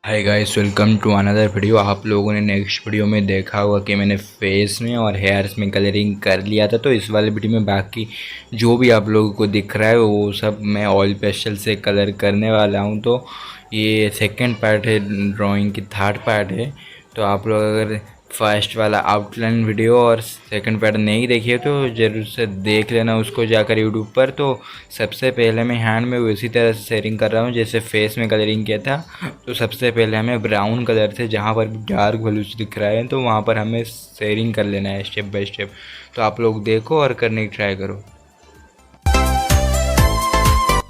Hi guys, welcome to another video. आप लोगों ने नेक्स्ट वीडियो में देखा होगा कि मैंने फेस में और हेयर्स में कलरिंग कर लिया था। तो इस वाले वीडियो में बाकी जो भी आप लोगों को दिख रहा है वो सब मैं ऑयल पेस्टल से कलर करने वाला हूँ। तो ये सेकंड पार्ट है, ड्राइंग की थर्ड पार्ट है। तो आप लोग अगर फर्स्ट वाला आउटलाइन वीडियो और सेकंड पार्ट नहीं देखिए तो ज़रूर से देख लेना उसको जाकर यूट्यूब पर। तो सबसे पहले मैं हैंड में उसी तरह से शेयरिंग कर रहा हूँ जैसे फेस में कलरिंग किया था। तो सबसे पहले हमें ब्राउन कलर से जहाँ पर भी डार्क ब्लूज दिख रहा है तो वहाँ पर हमें शेयरिंग कर लेना है स्टेप बाय स्टेप। तो आप लोग देखो और करने की ट्राई करो।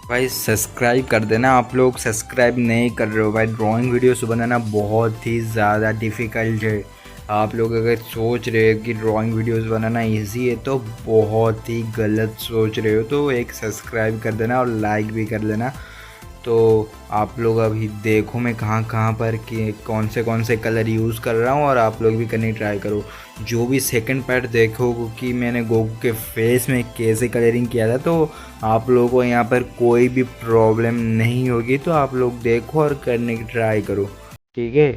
भाई सब्सक्राइब कर देना। आप लोग सब्सक्राइब नहीं कर रहे हो भाई। ड्राइंग वीडियोस बनाना बहुत ही ज़्यादा डिफ़िकल्ट है। आप लोग अगर सोच रहे हो कि ड्राइंग वीडियोस बनाना इजी है तो बहुत ही गलत सोच रहे हो। तो एक सब्सक्राइब कर देना और लाइक भी कर लेना। तो आप लोग अभी देखो मैं कहाँ कहाँ पर कि कौन से कलर यूज़ कर रहा हूँ और आप लोग भी करने ट्राई करो। जो भी सेकंड पार्ट देखो कि मैंने गोकू के फेस में कैसे कलरिंग किया था तो आप लोगों को यहाँ पर कोई भी प्रॉब्लम नहीं होगी। तो आप लोग देखो और करने की ट्राई करो, ठीक है।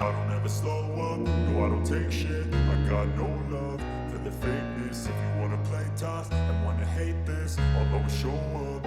I don't ever slow up, no I don't take shit. I got no love for the fakeness. If you wanna play tough and wanna hate this, I'll always show up.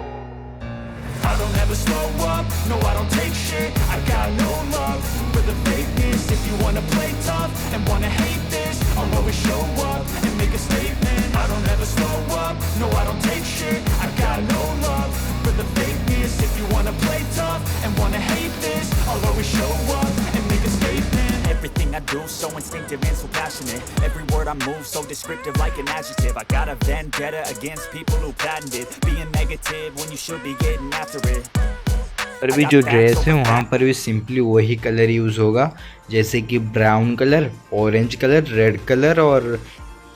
I don't ever slow up, no I don't take shit. I got no love for the fakeness. If you wanna play tough and wanna hate this, I'll always show up and make a statement. I don't ever slow up, no I don't take shit. I got no love for the fakeness. If you wanna play tough and wanna hate this, I'll always show up and make a statement. Everything everything I do so instinctive and so passionate. Every word I move so descriptive like an adjective. I got a vendetta against people who patented being negative when you should be getting after it. पर भी जो dress है वहाँ पर भी simply वही colour use होगा, जैसे कि brown colour, orange colour, red colour और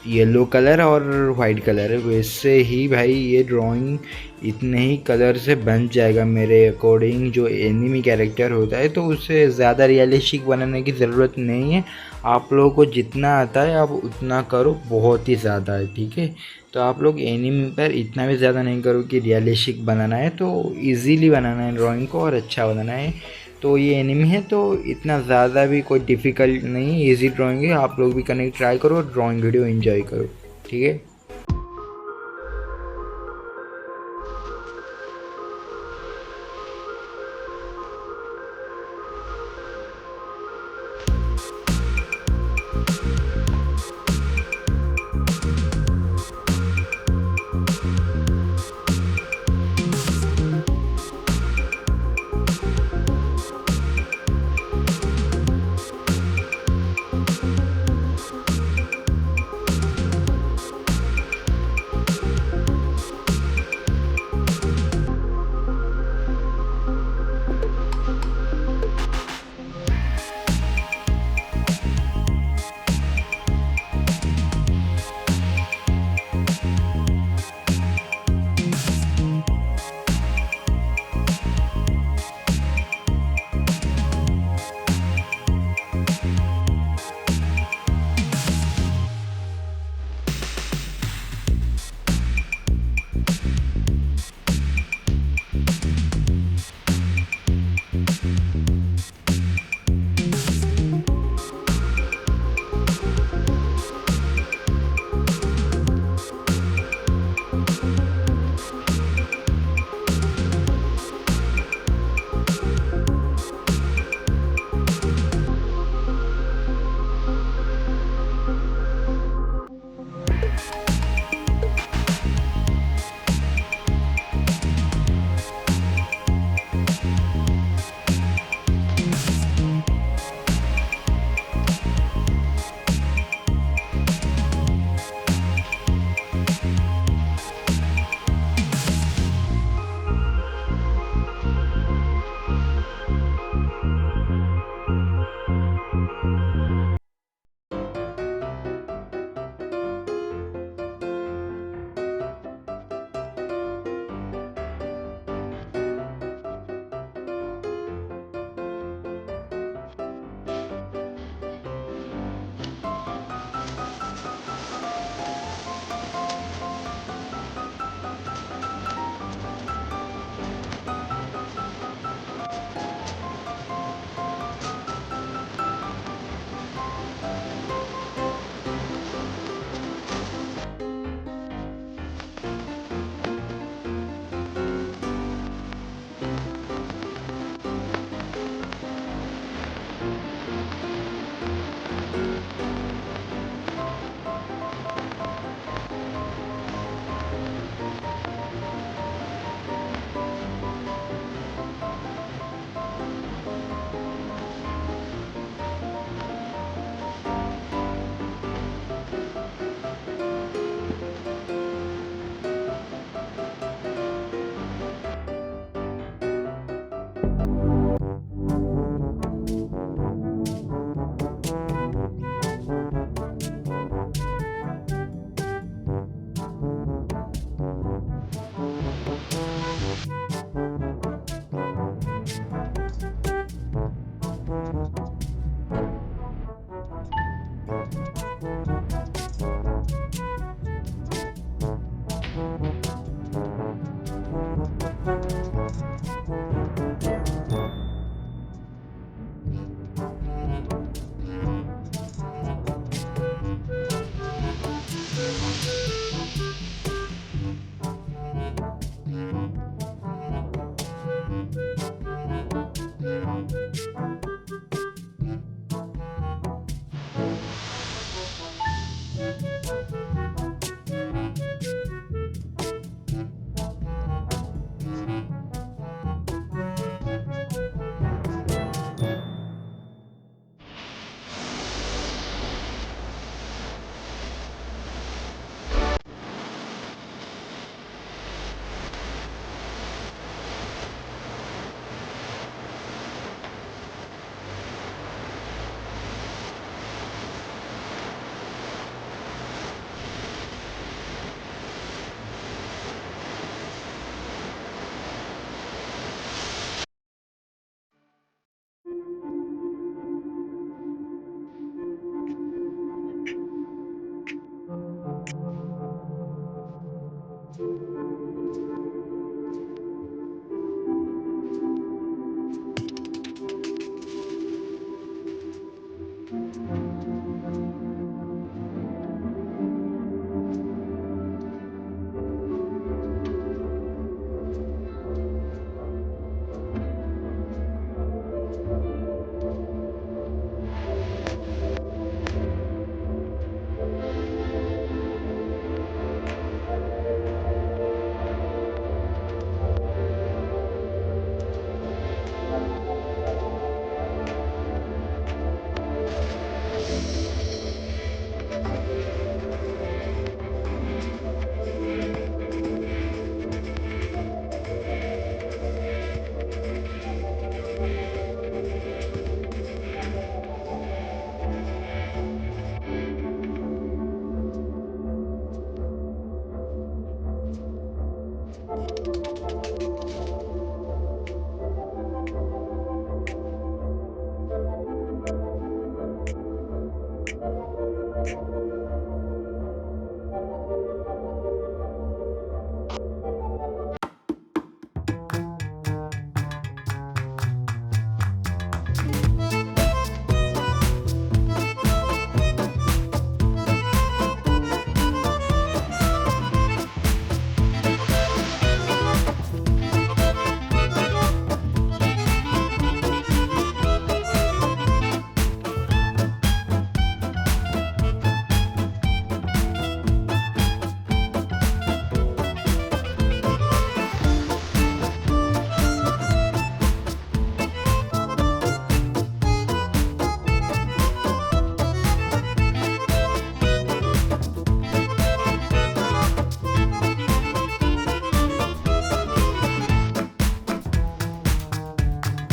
येलो कलर और वाइट कलर। वैसे ही भाई ये ड्राइंग इतने ही कलर से बन जाएगा मेरे अकॉर्डिंग। जो एनिमी कैरेक्टर होता है तो उससे ज़्यादा रियलिस्टिक बनाने की ज़रूरत नहीं है। आप लोगों को जितना आता है आप उतना करो, बहुत ही ज़्यादा है, ठीक है। तो आप लोग एनिमी पर इतना भी ज़्यादा नहीं करो कि रियलिस्टिक बनाना है, तो इजीली बनाना है ड्राइंग को और अच्छा बनाना है। तो ये एनिमी है तो इतना ज़्यादा भी कोई डिफ़िकल्ट नहीं, इजी ड्राइंग है। आप लोग भी करने की ट्राई करो और ड्राइंग वीडियो एंजॉय करो, ठीक है।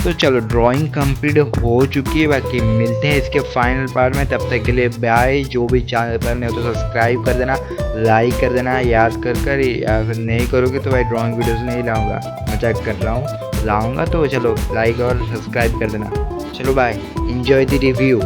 तो चलो ड्राइंग कंप्लीट हो चुकी है। बाकी मिलते हैं इसके फाइनल पार्ट में, तब तक के लिए बाय। जो भी चैनल पर नहीं हो तो सब्सक्राइब कर देना, लाइक कर देना याद कर या फिर नहीं करोगे तो भाई ड्राइंग वीडियोस नहीं लाऊंगा, मजाक कर रहा हूँ, लाऊंगा। तो चलो लाइक और सब्सक्राइब कर देना। चलो बाय, एंजॉय द रिव्यू।